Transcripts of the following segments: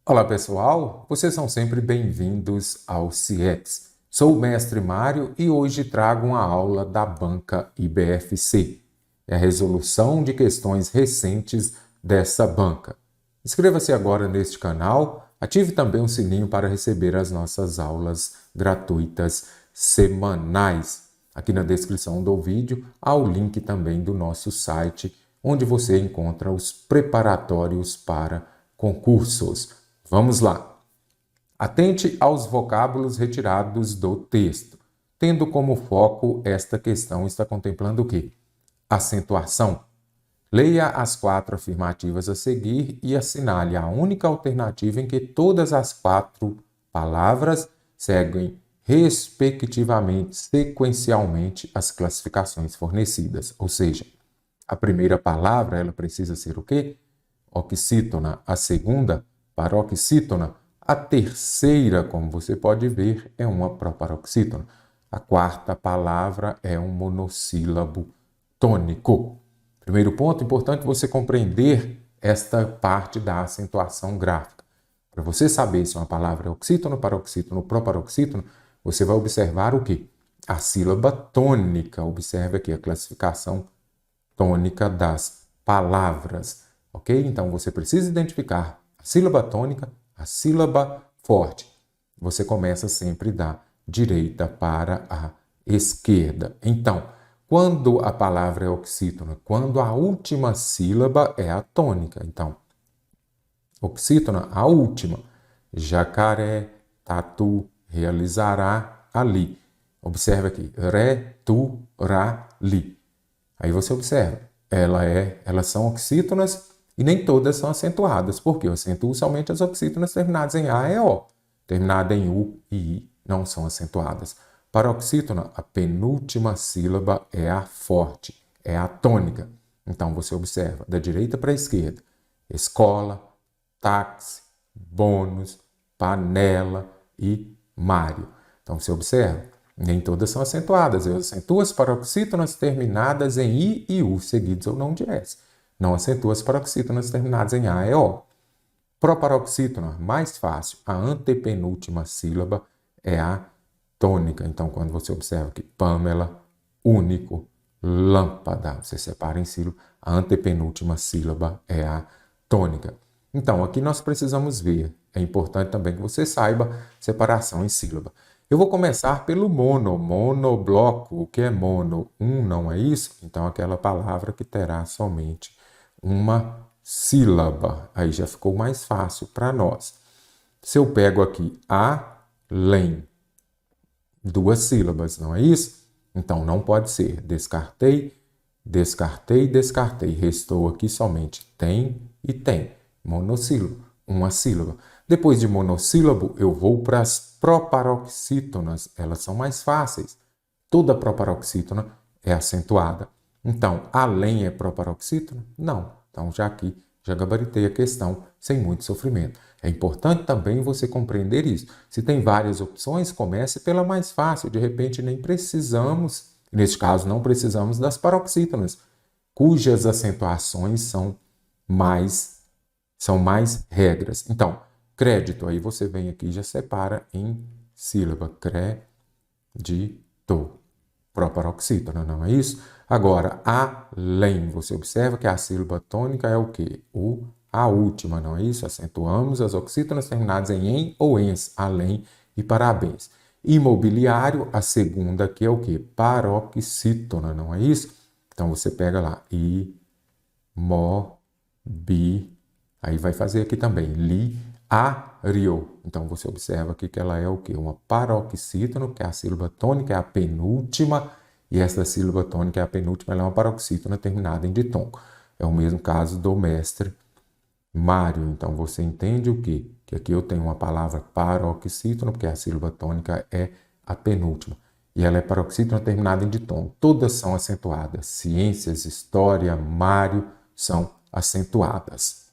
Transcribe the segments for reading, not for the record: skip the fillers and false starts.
Olá pessoal, vocês são sempre bem-vindos ao CIEX. Sou o mestre Mário e hoje trago uma aula da banca IBFC. É a resolução de questões recentes dessa banca. Inscreva-se agora neste canal, ative também o sininho para receber as nossas aulas gratuitas semanais. Aqui na descrição do vídeo há o link também do nosso site, onde você encontra os preparatórios para concursos. Vamos lá. Atente aos vocábulos retirados do texto. Tendo como foco esta questão, está contemplando o quê? Acentuação. Leia as 4 afirmativas a seguir e assinale a única alternativa em que todas as 4 palavras seguem respectivamente, sequencialmente, as classificações fornecidas. Ou seja, a primeira palavra ela precisa ser o quê? Oxítona. A segunda, paroxítona. A terceira, como você pode ver, é uma proparoxítona. A quarta palavra é um monossílabo tônico. Primeiro ponto, importante você compreender esta parte da acentuação gráfica. Para você saber se uma palavra é oxítono, paroxítono, proparoxítono, você vai observar o quê? A sílaba tônica. Observe aqui a classificação tônica das palavras. Ok? Então, você precisa identificar a sílaba tônica, a sílaba forte. Você começa sempre da direita para a esquerda. Então, quando a palavra é oxítona, quando a última sílaba é a tônica. Então, oxítona, a última. Jacaré, tatu, realizará, ali. Observe aqui. Ré, tu, ra, li. Aí você observa. Elas são oxítonas e nem todas são acentuadas. Por quê? Eu acentuo somente as oxítonas terminadas em A e O. Terminada em U e I não são acentuadas. Paroxítona, a penúltima sílaba é a forte, é a tônica. Então você observa da direita para a esquerda. Escola, táxi, bônus, panela e Mário. Então você observa. Nem todas são acentuadas. Eu acentuo as paroxítonas terminadas em I e U, seguidos ou não de S. Não acentuo as paroxítonas terminadas em A e O. Proparoxítona, mais fácil. A antepenúltima sílaba é a tônica. Então, quando você observa que Pamela, único, lâmpada, você separa em sílaba, a antepenúltima sílaba é a tônica. Então, aqui nós precisamos ver. É importante também que você saiba separação em sílaba. Eu vou começar pelo mono, monobloco. O que é mono? Não é isso? Então, aquela palavra que terá somente uma sílaba. Aí já ficou mais fácil para nós. Se eu pego aqui além, 2 sílabas, não é isso? Então, não pode ser. Descartei, descartei, descartei. Restou aqui somente tem e tem. Monossílabo, uma sílaba. Depois de monossílabo, eu vou para as proparoxítonas. Elas são mais fáceis. Toda proparoxítona é acentuada. Então, além é proparoxítona? Não. Então, já gabaritei a questão sem muito sofrimento. É importante também você compreender isso. Se tem várias opções, comece pela mais fácil. De repente, nem precisamos, neste caso, não precisamos das paroxítonas, cujas acentuações são mais regras. Então, crédito, aí você vem aqui e já separa em sílaba. Crédito. Proparoxítona, não é isso? Agora, além, você observa que a sílaba tônica é o quê? A última, não é isso? Acentuamos as oxítonas terminadas em ou ens, além e parabéns. Imobiliário, a segunda aqui é o quê? Paroxítona, não é isso? Então, você pega lá, aí vai fazer aqui também, liário. Então, você observa aqui que ela é o quê? Uma paroxítona, que é a sílaba tônica, é a penúltima, e essa sílaba tônica é a penúltima, ela é uma paroxítona terminada em ditongo. É o mesmo caso do mestre Mário. Então, você entende o quê? Que aqui eu tenho uma palavra paroxítona, porque a sílaba tônica é a penúltima. E ela é paroxítona terminada em ditongo. Todas são acentuadas. Ciências, história, Mário são acentuadas.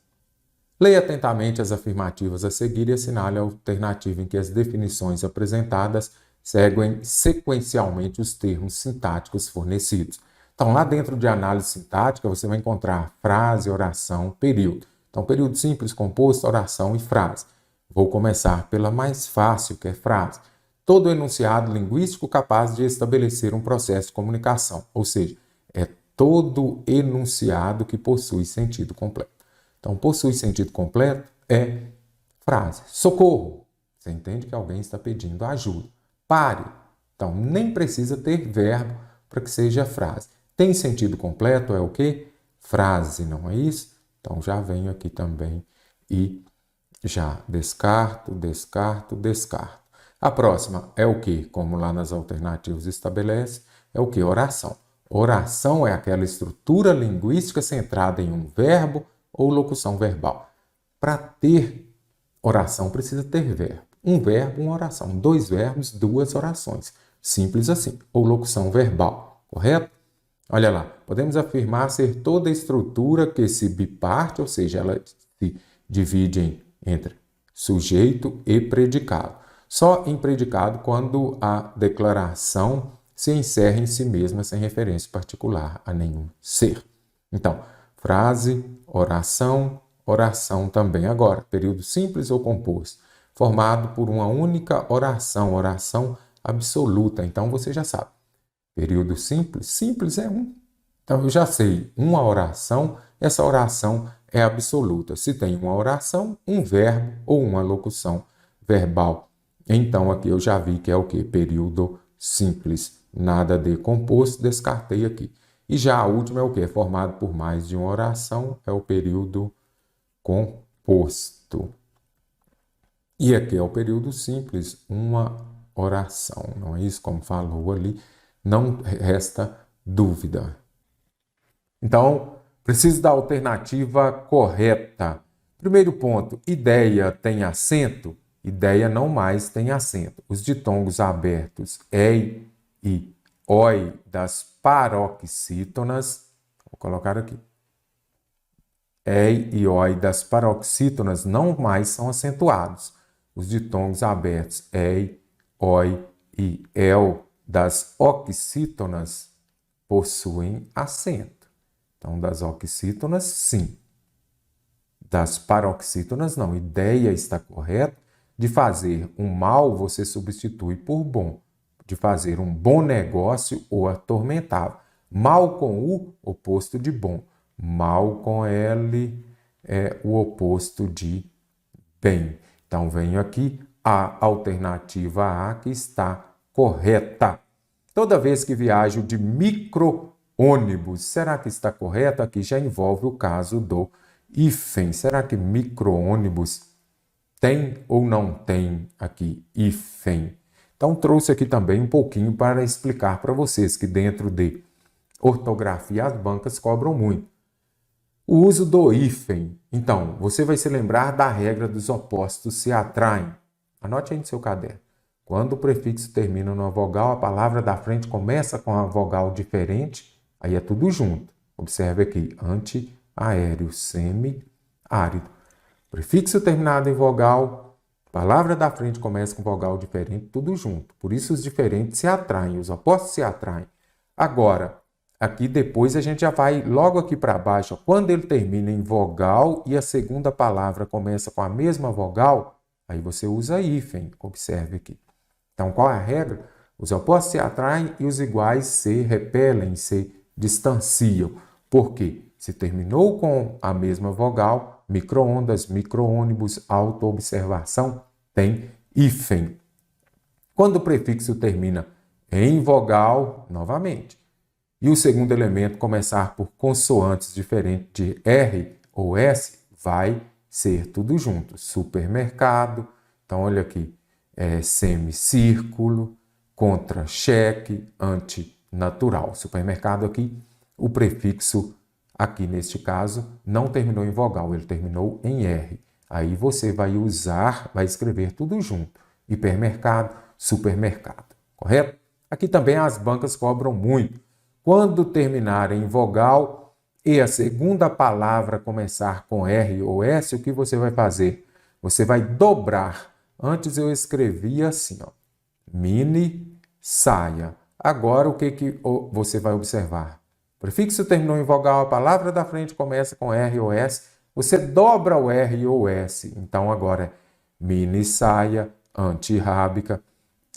Leia atentamente as afirmativas a seguir e assinale a alternativa em que as definições apresentadas seguem sequencialmente os termos sintáticos fornecidos. Então, lá dentro de análise sintática, você vai encontrar frase, oração, período. Então, período simples, composto, oração e frase. Vou começar pela mais fácil, que é frase. Todo enunciado linguístico capaz de estabelecer um processo de comunicação, ou seja, é todo enunciado que possui sentido completo. Então, possui sentido completo é frase. Socorro. Você entende que alguém está pedindo ajuda. Pare. Então, nem precisa ter verbo para que seja frase. Tem sentido completo é o quê? Frase, não é isso? Então, já venho aqui também e já descarto, descarto, descarto. A próxima é o quê? Como lá nas alternativas estabelece, é o quê? Oração. Oração é aquela estrutura linguística centrada em um verbo ou locução verbal. Para ter oração precisa ter verbo. Um verbo, uma oração. Dois verbos, duas orações. Simples assim. Ou locução verbal, correto? Olha lá, podemos afirmar ser toda a estrutura que se biparte, ou seja, ela se divide entre sujeito e predicado. Só em predicado quando a declaração se encerra em si mesma sem referência particular a nenhum ser. Então, frase, oração, oração também. Agora, período simples ou composto, formado por uma única oração, oração absoluta. Então, você já sabe. Período simples, simples é um. Então, eu já sei, uma oração, essa oração é absoluta. Se tem uma oração, um verbo ou uma locução verbal. Então, aqui eu já vi que é o quê? Período simples. Nada de composto, descartei aqui. E já a última é o quê? Formado por mais de uma oração, é o período composto. E aqui é o período simples, uma oração. Não é isso? Como falou ali, não resta dúvida. Então, preciso da alternativa correta. Primeiro ponto, ideia tem acento? Ideia não mais tem acento. Os ditongos abertos ei e oi das paroxítonas, vou colocar aqui, ei e oi das paroxítonas não mais são acentuados. Os ditongos abertos ei, oi e el das oxítonas possuem acento. Então, das oxítonas, sim. Das paroxítonas, não. Ideia está correta. De fazer um mal, você substitui por bom. De fazer um bom negócio ou atormentável. Mal com U, oposto de bom. Mal com L é o oposto de bem. Então, venho aqui a alternativa A que está correta. Toda vez que viajo de micro-ônibus, será que está correto? Aqui já envolve o caso do hífen. Será que micro-ônibus tem ou não tem aqui hífen? Então, trouxe aqui também um pouquinho para explicar para vocês que dentro de ortografia as bancas cobram muito. O uso do hífen. Então, você vai se lembrar da regra dos opostos se atraem. Anote aí no seu caderno. Quando o prefixo termina numa vogal, a palavra da frente começa com a vogal diferente, aí é tudo junto. Observe aqui, anti-aéreo, semi-árido. Prefixo terminado em vogal, palavra da frente começa com vogal diferente, tudo junto. Por isso os diferentes se atraem, os opostos se atraem. Agora, aqui depois a gente já vai logo aqui para baixo. Quando ele termina em vogal e a segunda palavra começa com a mesma vogal, aí você usa hífen, observe aqui. Então, qual é a regra? Os opostos se atraem e os iguais se repelem, se distanciam. Por quê? Se terminou com a mesma vogal, micro-ondas, micro-ônibus, auto-observação, tem hífen. Quando o prefixo termina em vogal, novamente, e o segundo elemento começar por consoantes diferentes de R ou S, vai ser tudo junto. Supermercado, então olha aqui, semicírculo, contra-cheque, antinatural. Supermercado aqui, o prefixo aqui neste caso não terminou em vogal, ele terminou em R. Aí você vai usar, vai escrever tudo junto. Hipermercado, supermercado, correto? Aqui também as bancas cobram muito. Quando terminar em vogal e a segunda palavra começar com R ou S, o que você vai fazer? Você vai dobrar. Antes eu escrevia assim, ó, mini saia. Agora o que você vai observar? O prefixo terminou em vogal, a palavra da frente começa com R ou S, você dobra o R ou S. Então agora mini saia, antirrábica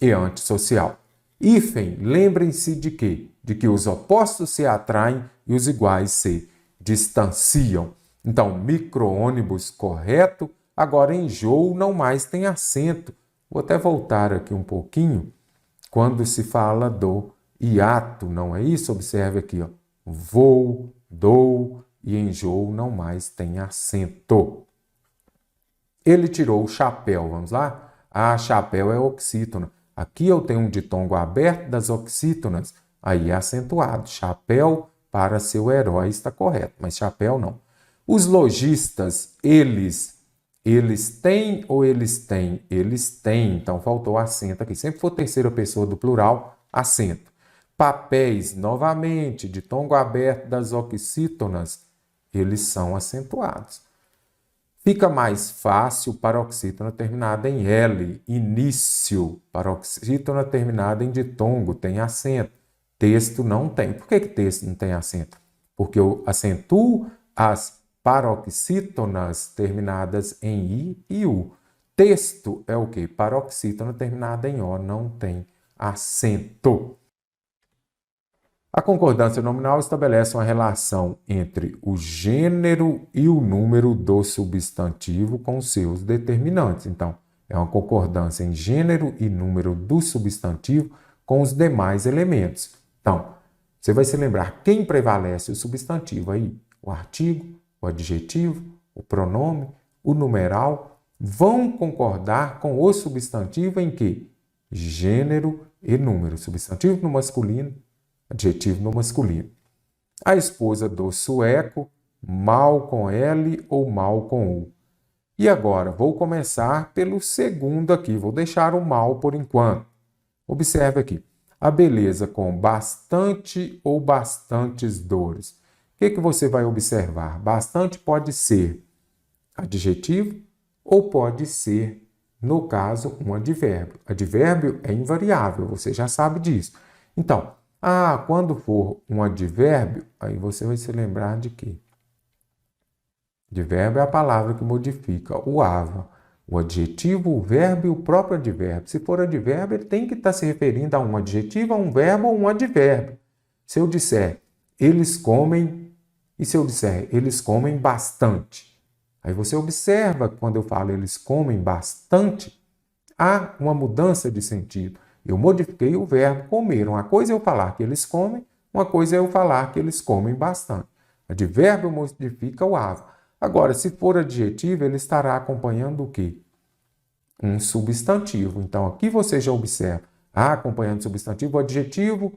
e antissocial. Hífen, lembrem-se de quê? De que os opostos se atraem e os iguais se distanciam. Então, micro-ônibus, correto. Agora, enjoo não mais tem acento. Vou até voltar aqui um pouquinho. Quando se fala do hiato, não é isso? Observe aqui, ó. Vou, dou e enjoo não mais tem acento. Ele tirou o chapéu, vamos lá? Chapéu é oxítona. Aqui eu tenho um ditongo aberto das oxítonas, aí é acentuado. Chapéu para seu herói está correto, mas chapéu não. Os lojistas, eles têm ou eles têm? Eles têm, então faltou acento aqui. Sempre for terceira pessoa do plural, acento. Papéis, novamente, ditongo aberto das oxítonas, eles são acentuados. Fica mais fácil paroxítona terminada em L. Início, paroxítona terminada em ditongo, tem acento. Texto não tem. Por que texto não tem acento? Porque eu acentuo as paroxítonas terminadas em I e U. Texto é o quê? Paroxítona terminada em O, não tem acento. A concordância nominal estabelece uma relação entre o gênero e o número do substantivo com seus determinantes. Então, é uma concordância em gênero e número do substantivo com os demais elementos. Então, você vai se lembrar quem prevalece o substantivo aí? O artigo, o adjetivo, o pronome, o numeral vão concordar com o substantivo em que? Gênero e número. Substantivo no masculino, adjetivo no masculino. A esposa do sueco, mal com L ou mal com U. E agora, vou começar pelo segundo aqui. Vou deixar o mal por enquanto. Observe aqui. A beleza com bastante ou bastantes dores. O que você vai observar? Bastante pode ser adjetivo ou pode ser, no caso, um advérbio. Advérbio é invariável, você já sabe disso. Então, quando for um advérbio, aí você vai se lembrar de quê? Advérbio é a palavra que modifica o ava. O adjetivo, o verbo e o próprio advérbio. Se for advérbio, ele tem que estar se referindo a um adjetivo, a um verbo ou um advérbio. Se eu disser, eles comem, e se eu disser, eles comem bastante? Aí você observa, quando eu falo eles comem bastante, há uma mudança de sentido. Eu modifiquei o verbo comer. Uma coisa é eu falar que eles comem, uma coisa é eu falar que eles comem bastante. Advérbio modifica o ava. Agora, se for adjetivo, ele estará acompanhando o quê? Um substantivo. Então, aqui você já observa, acompanhando o substantivo, o adjetivo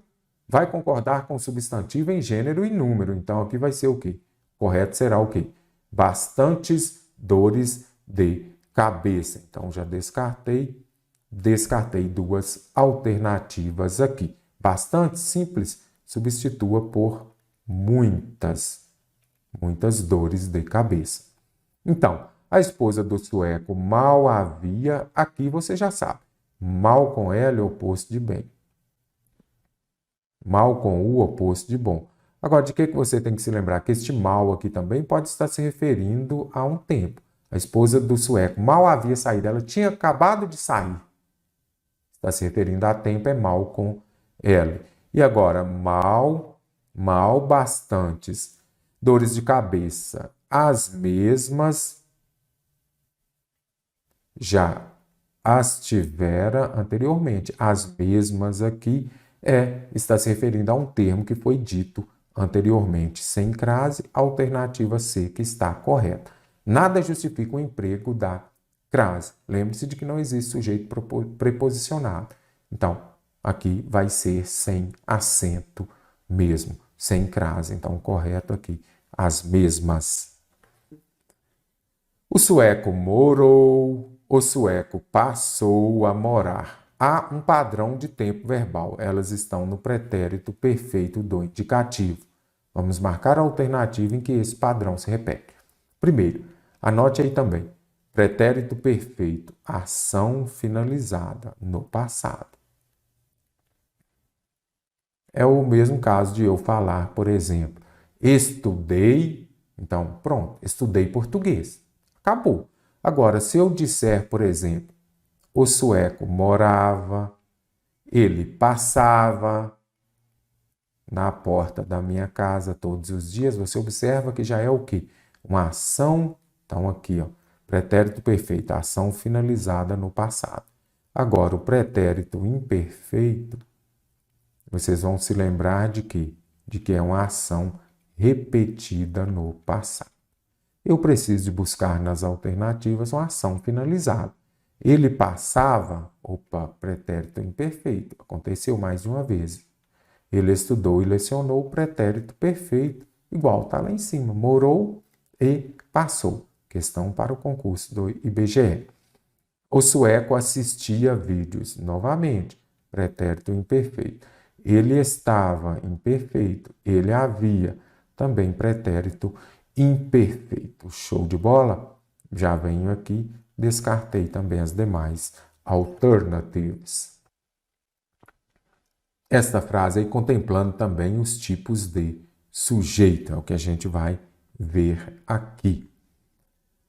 vai concordar com o substantivo em gênero e número. Então, aqui vai ser o quê? Correto será o quê? Bastantes dores de cabeça. Então, já descartei duas alternativas aqui. Bastante simples, substitua por muitas dores de cabeça. Então, a esposa do sueco mal havia, aqui você já sabe, mal com L é oposto de bem. Mal com U, oposto de bom. Agora, de que você tem que se lembrar? Que este mal aqui também pode estar se referindo a um tempo. A esposa do sueco mal havia saído, ela tinha acabado de sair. Está se referindo a tempo, é mal com L. E agora, mal, bastantes. Dores de cabeça, as mesmas, já as tivera anteriormente. As mesmas aqui está se referindo a um termo que foi dito anteriormente, sem crase, alternativa C, que está correta. Nada justifica o emprego da crase. Lembre-se de que não existe sujeito preposicionado. Então, aqui vai ser sem acento mesmo, sem crase. Então, correto aqui, as mesmas. O sueco morou, o sueco passou a morar. Há um padrão de tempo verbal. Elas estão no pretérito perfeito do indicativo. Vamos marcar a alternativa em que esse padrão se repete. Primeiro, anote aí também. Pretérito perfeito, ação finalizada no passado. É o mesmo caso de eu falar, por exemplo, estudei, então pronto, estudei português. Acabou. Agora, se eu disser, por exemplo, o sueco morava, ele passava na porta da minha casa todos os dias, você observa que já é o quê? Uma ação, então aqui, ó, pretérito perfeito, ação finalizada no passado. Agora, o pretérito imperfeito, vocês vão se lembrar de quê? De que é uma ação repetida no passado. Eu preciso de buscar nas alternativas uma ação finalizada. Ele passava, opa, pretérito imperfeito, aconteceu mais de uma vez. Ele estudou e lecionou o pretérito perfeito, igual está lá em cima, morou e passou. Questão para o concurso do IBGE. O sueco assistia vídeos, novamente, pretérito imperfeito. Ele estava imperfeito, ele havia, também pretérito imperfeito. Show de bola? Já venho aqui, descartei também as demais alternatives. Esta frase aí contemplando também os tipos de sujeito, é o que a gente vai ver aqui.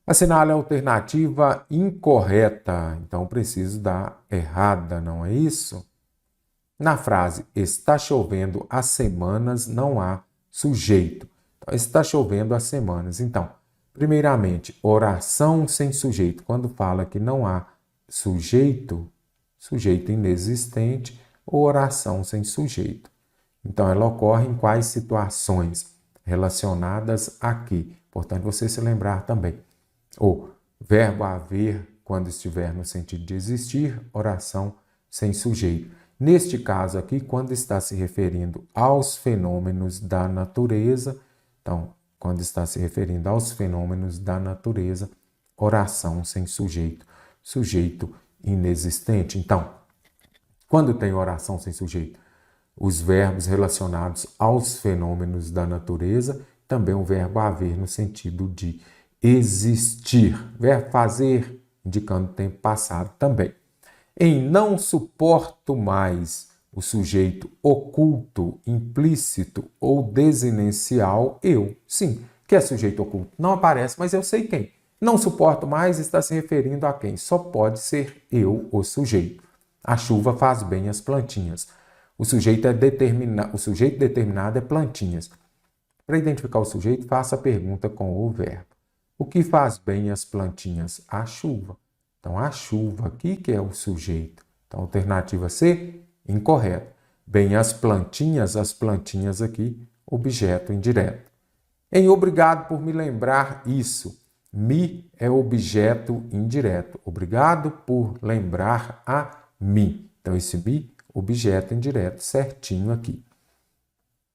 Assinale a alternativa incorreta, então preciso da errada, não é isso? Na frase está chovendo há semanas, não há sujeito. Então, está chovendo há semanas. Então, primeiramente, oração sem sujeito. Quando fala que não há sujeito, sujeito inexistente, ou oração sem sujeito. Então, ela ocorre em quais situações relacionadas aqui? Importante você se lembrar também. O verbo haver, quando estiver no sentido de existir, oração sem sujeito. Neste caso aqui, quando está se referindo aos fenômenos da natureza, então, quando está se referindo aos fenômenos da natureza, oração sem sujeito, sujeito inexistente. Então, quando tem oração sem sujeito, os verbos relacionados aos fenômenos da natureza, também o verbo haver no sentido de existir. Verbo fazer, indicando tempo passado também. Em não suporto mais, o sujeito oculto, implícito ou desinencial, eu. Sim, que é sujeito oculto? Não aparece, mas eu sei quem. Não suporto mais está se referindo a quem? Só pode ser eu, o sujeito. A chuva faz bem às plantinhas. O sujeito determinado é plantinhas. Para identificar o sujeito, faça a pergunta com o verbo. O que faz bem às plantinhas? A chuva. Então, a chuva aqui que é o sujeito. Então, alternativa C, incorreta. Bem, as plantinhas aqui, objeto indireto. Em obrigado por me lembrar isso. Me é objeto indireto. Obrigado por lembrar a mim. Então, esse me, objeto indireto, certinho aqui.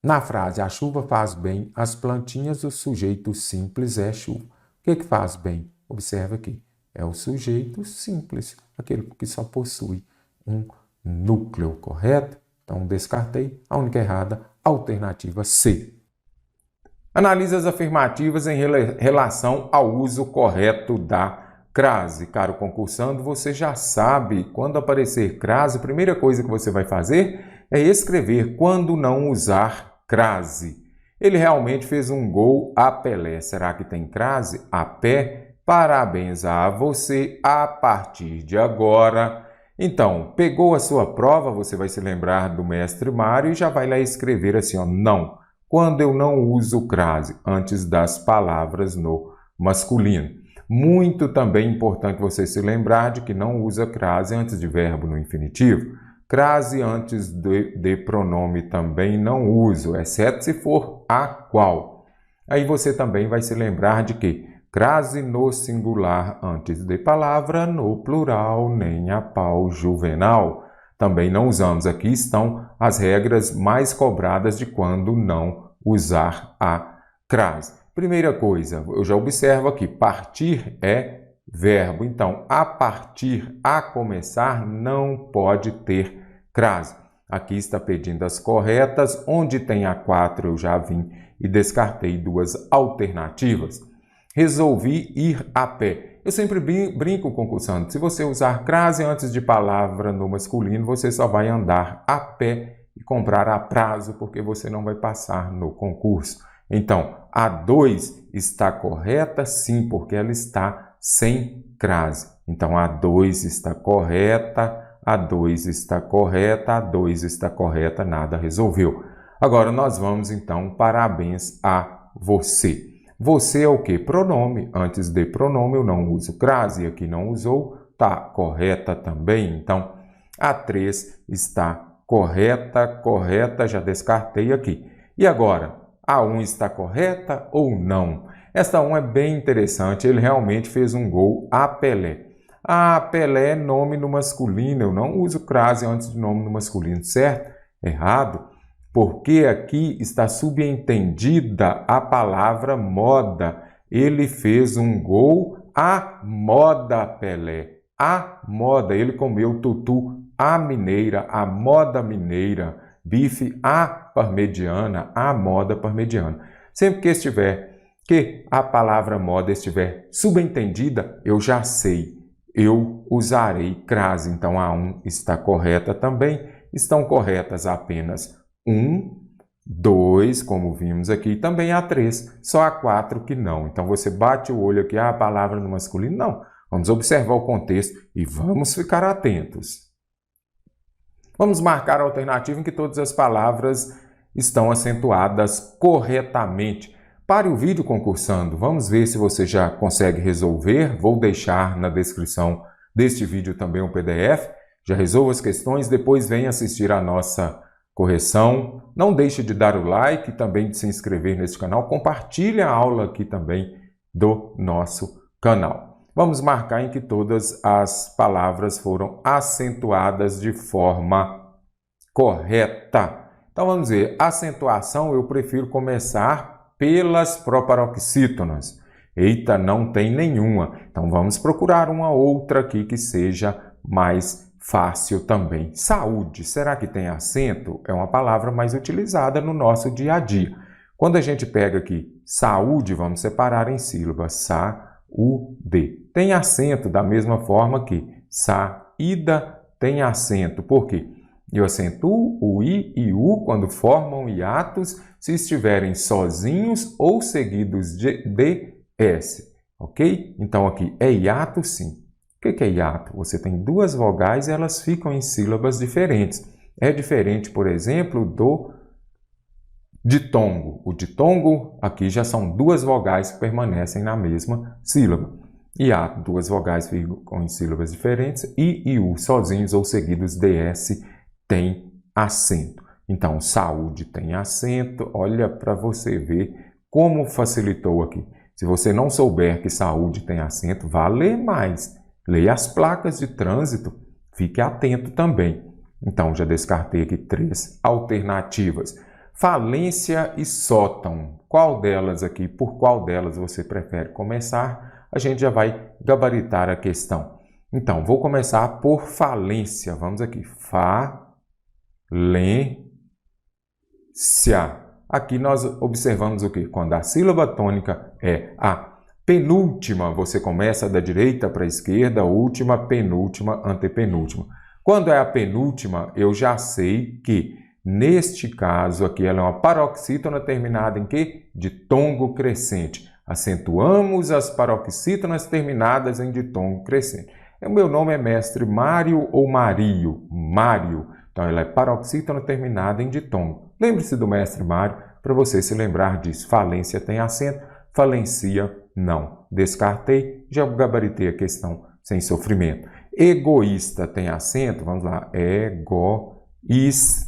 Na frase, a chuva faz bem às plantinhas, o sujeito simples é chuva. O que faz bem? Observa aqui. É o sujeito simples, aquele que só possui um núcleo, correto? Então, descartei. A única errada, alternativa C. Analise as afirmativas em relação ao uso correto da crase. Caro concursando, você já sabe, quando aparecer crase, a primeira coisa que você vai fazer é escrever quando não usar crase. Ele realmente fez um gol a Pelé. Será que tem crase? A pé? Parabéns a você a partir de agora. Então, pegou a sua prova, você vai se lembrar do mestre Mário e já vai lá escrever assim, ó, não. Quando eu não uso crase antes das palavras no masculino. Muito também importante você se lembrar de que não usa crase antes de verbo no infinitivo. Crase antes de pronome também não uso, exceto se for a qual. Aí você também vai se lembrar de que crase no singular antes de palavra, no plural, nem a pau juvenal. Também não usamos. Aqui estão as regras mais cobradas de quando não usar a crase. Primeira coisa, eu já observo aqui, partir é verbo. Então, a partir, a começar, não pode ter crase. Aqui está pedindo as corretas. Onde tem a 4 eu já vim e descartei duas alternativas. Resolvi ir a pé. Eu sempre brinco, concursando. Se você usar crase antes de palavra no masculino, você só vai andar a pé e comprar a prazo, porque você não vai passar no concurso. Então, a 2 está correta? Sim, porque ela está sem crase. Então, a 2 está correta, a 2 está correta, a 2 está correta, nada resolveu. Agora, nós vamos, então, parabéns a você. Você é o quê? Pronome. Antes de pronome, eu não uso crase, aqui não usou, tá correta também. Então, a 3 está correta, correta, já descartei aqui. E agora, a 1 está correta ou não? Esta 1 é bem interessante, ele realmente fez um gol a Pelé. Ah, Pelé é nome no masculino, eu não uso crase antes de nome no masculino, certo? Errado, porque aqui está subentendida a palavra moda. Ele fez um gol à moda Pelé, à moda. Ele comeu tutu à mineira, à moda mineira, bife à parmegiana, à moda parmegiana. Sempre que a palavra moda estiver subentendida, eu já sei. Eu usarei crase. Então, a 1 está correta também. Estão corretas apenas 1, 2, como vimos aqui, e também a 3. Só a 4 que não. Então, você bate o olho aqui, a palavra no masculino, não. Vamos observar o contexto e vamos ficar atentos. Vamos marcar a alternativa em que todas as palavras estão acentuadas corretamente. Pare o vídeo concursando, vamos ver se você já consegue resolver. Vou deixar na descrição deste vídeo também um PDF. Já resolva as questões, depois venha assistir a nossa correção. Não deixe de dar o like e também de se inscrever neste canal. Compartilhe a aula aqui também do nosso canal. Vamos marcar em que todas as palavras foram acentuadas de forma correta. Então vamos ver, acentuação eu prefiro começar pelas proparoxítonas. Eita, não tem nenhuma. Então vamos procurar uma outra aqui que seja mais fácil também. Saúde, será que tem acento? É uma palavra mais utilizada no nosso dia a dia. Quando a gente pega aqui saúde, vamos separar em sílabas. Sa-u-de. Tem acento da mesma forma que saída tem acento. Por quê? Eu acentuo o I e U quando formam hiatos se estiverem sozinhos ou seguidos de S, ok? Então aqui é hiato sim. O que é hiato? Você tem duas vogais e elas ficam em sílabas diferentes. É diferente, por exemplo, do ditongo. O ditongo aqui já são duas vogais que permanecem na mesma sílaba. Hiato, duas vogais ficam em sílabas diferentes. I e U sozinhos ou seguidos de S tem acento. Então, saúde tem acento. Olha para você ver como facilitou aqui. Se você não souber que saúde tem acento, vá ler mais. Leia as placas de trânsito. Fique atento também. Então, já descartei aqui 3 alternativas. Falência e sótão. Qual delas aqui? Por qual delas você prefere começar? A gente já vai gabaritar a questão. Então, vou começar por falência. Vamos aqui. Falência. Aqui nós observamos o quê? Quando a sílaba tônica é a penúltima, você começa da direita para a esquerda, última, penúltima, antepenúltima. Quando é a penúltima, eu já sei que, neste caso aqui, ela é uma paroxítona terminada em quê? Ditongo crescente. Acentuamos as paroxítonas terminadas em ditongo crescente. O meu nome é Mestre Mário ou Mario? Mário. Então, ela é paroxítona terminada em ditongo. Lembre-se do Mestre Mário para você se lembrar disso. Falência tem acento, falencia não. Descartei, já gabaritei a questão sem sofrimento. Egoísta tem acento? Vamos lá. Egoísta.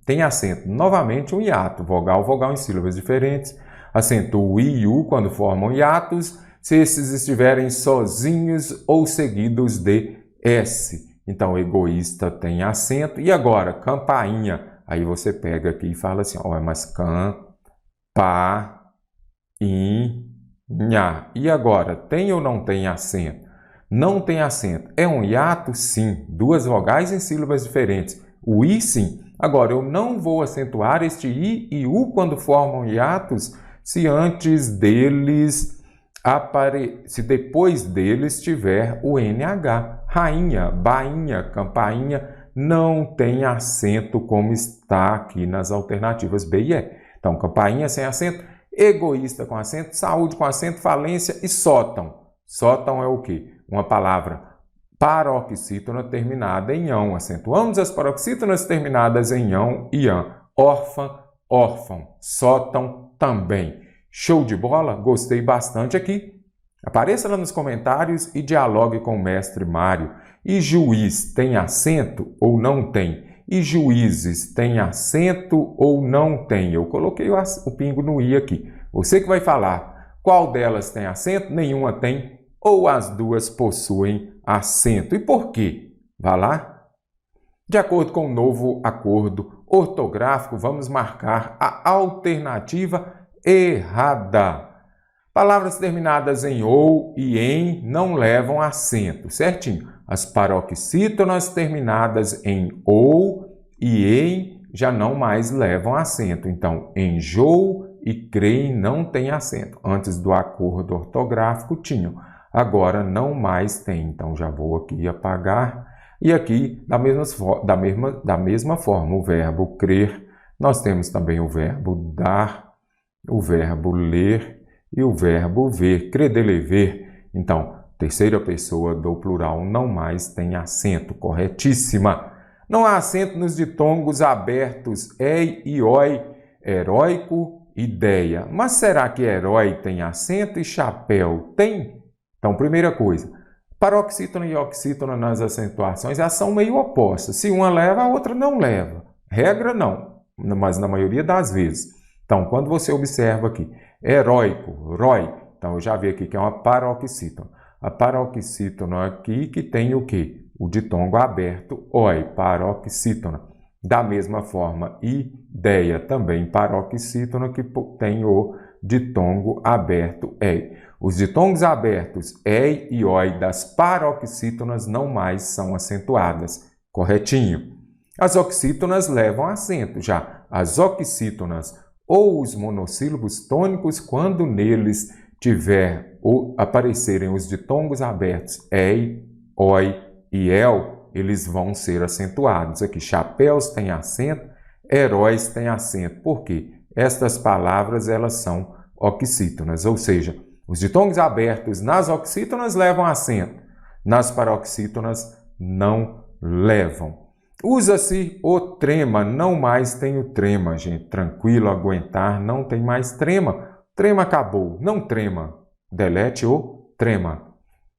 Tem acento. Novamente um hiato. Vogal, vogal em sílabas diferentes. Acentuo o I e U quando formam hiatos, se esses estiverem sozinhos ou seguidos de S. Então, egoísta tem acento. E agora, campainha. Aí você pega aqui e fala assim, ó, mas campainha. E agora, tem ou não tem acento? Não tem acento. É um hiato? Sim. Duas vogais em sílabas diferentes. O I, sim. Agora, eu não vou acentuar este I e U quando formam hiatos se antes deles se depois deles tiver o NH. Rainha, bainha, campainha não tem acento como está aqui nas alternativas B e E. Então, campainha sem acento, egoísta com acento, saúde com acento, falência e sótão. Sótão é o quê? Uma palavra paroxítona terminada em ão. Acentuamos as paroxítonas terminadas em ão e ã. Órfã, órfão, sótão também. Show de bola? Gostei bastante aqui. Apareça lá nos comentários e dialogue com o mestre Mário. E juiz tem acento ou não tem? E juízes tem acento ou não tem? Eu coloquei o pingo no i aqui. Você que vai falar qual delas tem acento, nenhuma tem, ou as duas possuem acento. E por quê? Vá lá. De acordo com o novo acordo ortográfico, vamos marcar a alternativa errada. Palavras terminadas em ou e em não levam acento, certinho? As paroxítonas terminadas em ou e em já não mais levam acento. Então, enjoo e creem não tem acento. Antes do acordo ortográfico tinham. Agora não mais tem. Então, já vou aqui apagar. E aqui, da mesma forma, o verbo crer, nós temos também o verbo dar, o verbo ler e o verbo ver, credele ver. Então, terceira pessoa do plural não mais tem acento, corretíssima. Não há acento nos ditongos abertos ei e oi, heróico, ideia. Mas será que herói tem acento e chapéu tem? Então, primeira coisa, paroxítona e oxítona nas acentuações elas são meio opostas. Se uma leva, a outra não leva. Regra não, mas na maioria das vezes. Então, quando você observa aqui, heróico, rói, então eu já vi aqui que é uma paroxítona. A paroxítona aqui que tem o quê? O ditongo aberto, oi, paroxítona. Da mesma forma, ideia também paroxítona que tem o ditongo aberto, ei. Os ditongos abertos, ei e oi, das paroxítonas não mais são acentuadas. Corretinho. As oxítonas levam acento, já as oxítonas ou os monossílabos tônicos, quando neles tiver ou aparecerem os ditongos abertos, ei, oi e el, eles vão ser acentuados. Aqui, chapéus têm acento, heróis têm acento. Por quê? Estas palavras, elas são oxítonas, ou seja, os ditongos abertos nas oxítonas levam acento, nas paroxítonas não levam. Usa-se o trema, não mais tem o trema, gente. Tranquilo, aguentar, não tem mais trema. Trema acabou, não trema. Delete o trema.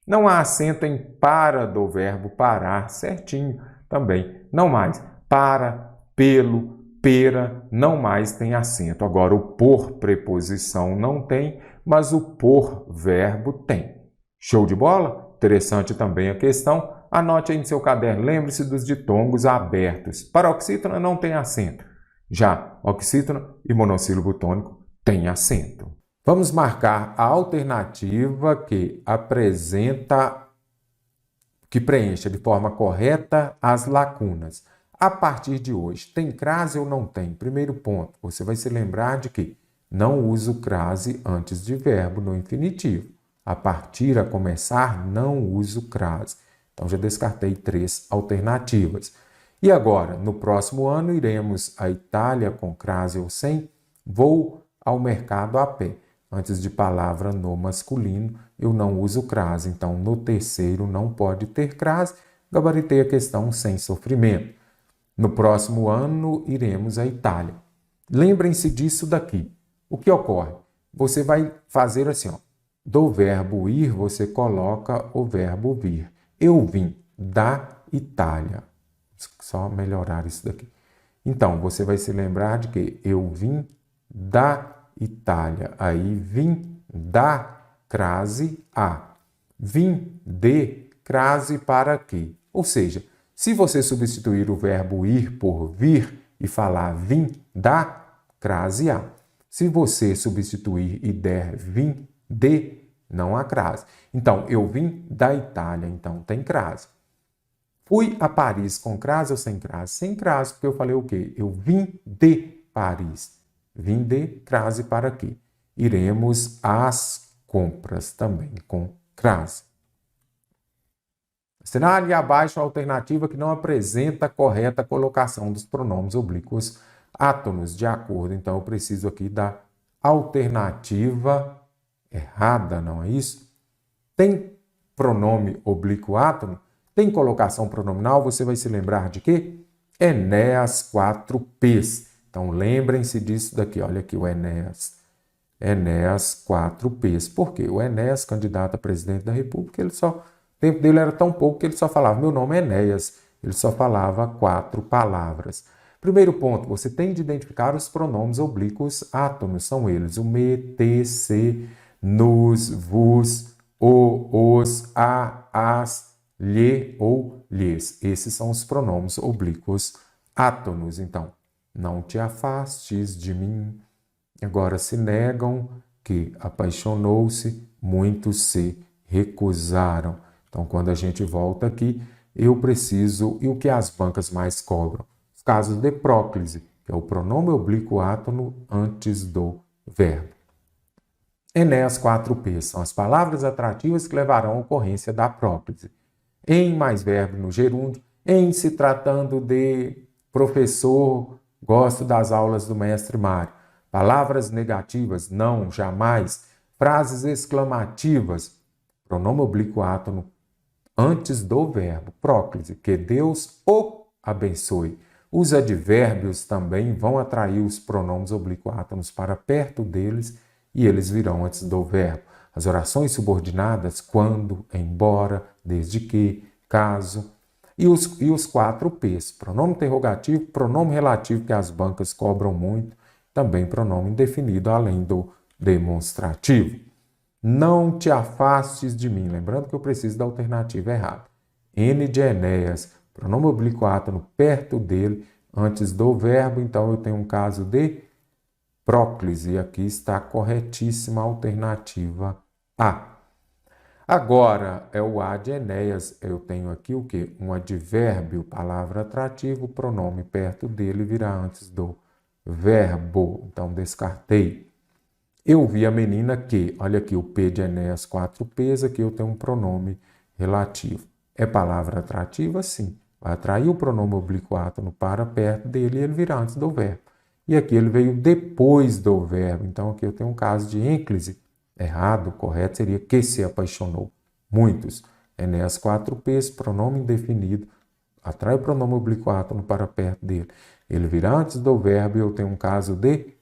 Não há acento em para do verbo parar, certinho também. Não mais. Para, pelo, pera, não mais tem acento. Agora, o por preposição não tem, mas o por verbo tem. Show de bola? Interessante também a questão. Anote aí no seu caderno. Lembre-se dos ditongos abertos. Paroxítona não tem acento. Já oxítona e monossílabo tônico tem acento. Vamos marcar a alternativa que preencha de forma correta as lacunas. A partir de hoje, tem crase ou não tem? Primeiro ponto, você vai se lembrar de que não uso crase antes de verbo no infinitivo. A partir, a começar, não uso crase. Então, já descartei 3 alternativas. E agora, no próximo ano, iremos à Itália com crase ou sem. Vou ao mercado a pé. Antes de palavra no masculino, eu não uso crase. Então, no terceiro, não pode ter crase. Gabaritei a questão sem sofrimento. No próximo ano, iremos à Itália. Lembrem-se disso daqui. O que ocorre? Você vai fazer assim, ó. Do verbo ir, você coloca o verbo vir. Eu vim da Itália. Só melhorar isso daqui. Então, você vai se lembrar de que eu vim da Itália. Aí, vim da crase a. Vim de crase para quê? Ou seja, se você substituir o verbo ir por vir e falar vim da crase a. Se você substituir e der vim de, não há crase. Então, eu vim da Itália, então tem crase. Fui a Paris com crase ou sem crase? Sem crase, porque eu falei o quê? Eu vim de Paris. Vim de crase para quê? Iremos às compras também com crase. Assinale abaixo a alternativa que não apresenta a correta colocação dos pronomes oblíquos átonos, de acordo. Então, eu preciso aqui da Alternativa errada, não é isso? Tem pronome oblíquo átono? Tem colocação pronominal? Você vai se lembrar de quê? Enéas 4Ps. Então, lembrem-se disso daqui. Olha aqui o Enéas. Enéas 4Ps. Por quê? O Enéas, candidato a presidente da República, o tempo dele era tão pouco que ele só falava, meu nome é Enéas. Ele só falava 4 palavras. Primeiro ponto, você tem de identificar os pronomes oblíquos átonos. São eles o me, te, se, nos, vos, o, os, a, as, lhe ou lhes. Esses são os pronomes oblíquos átonos. Então, não te afastes de mim. Agora se negam que apaixonou-se, muitos se recusaram. Então, quando a gente volta aqui, eu preciso, e o que as bancas mais cobram? Os casos de próclise, que é o pronome oblíquo átono antes do verbo. Enéas 4P são as palavras atrativas que levarão à ocorrência da próclise. Em mais verbo no gerúndio, em se tratando de professor, gosto das aulas do mestre Mário. Palavras negativas, não, jamais. Frases exclamativas, pronome oblíquo átono antes do verbo, próclise, que Deus o abençoe. Os advérbios também vão atrair os pronomes oblíquo átonos para perto deles e eles virão antes do verbo. As orações subordinadas, quando, embora, desde que, caso. E os 4 P's, pronome interrogativo, pronome relativo, que as bancas cobram muito, também pronome indefinido, além do demonstrativo. Não te afastes de mim, lembrando que eu preciso da alternativa errada. N de Enéas, pronome oblíquo átono perto dele, antes do verbo, então eu tenho um caso de próclise, e aqui está corretíssima a alternativa A. Agora, é o A de Enéas, eu tenho aqui o quê? Um advérbio, palavra atrativo, pronome perto dele virá antes do verbo, então descartei. Eu vi a menina que, olha aqui o P de Enéas 4Ps, aqui eu tenho um pronome relativo. É palavra atrativa? Sim. Vai atrair o pronome oblíquo átono para perto dele e ele virá antes do verbo. E aqui ele veio depois do verbo, então aqui eu tenho um caso de ênclise. Errado, correto seria que se apaixonou. Muitos. Enéas 4Ps, pronome indefinido, atrai o pronome oblíquo átono para perto dele. Ele virá antes do verbo e eu tenho um caso de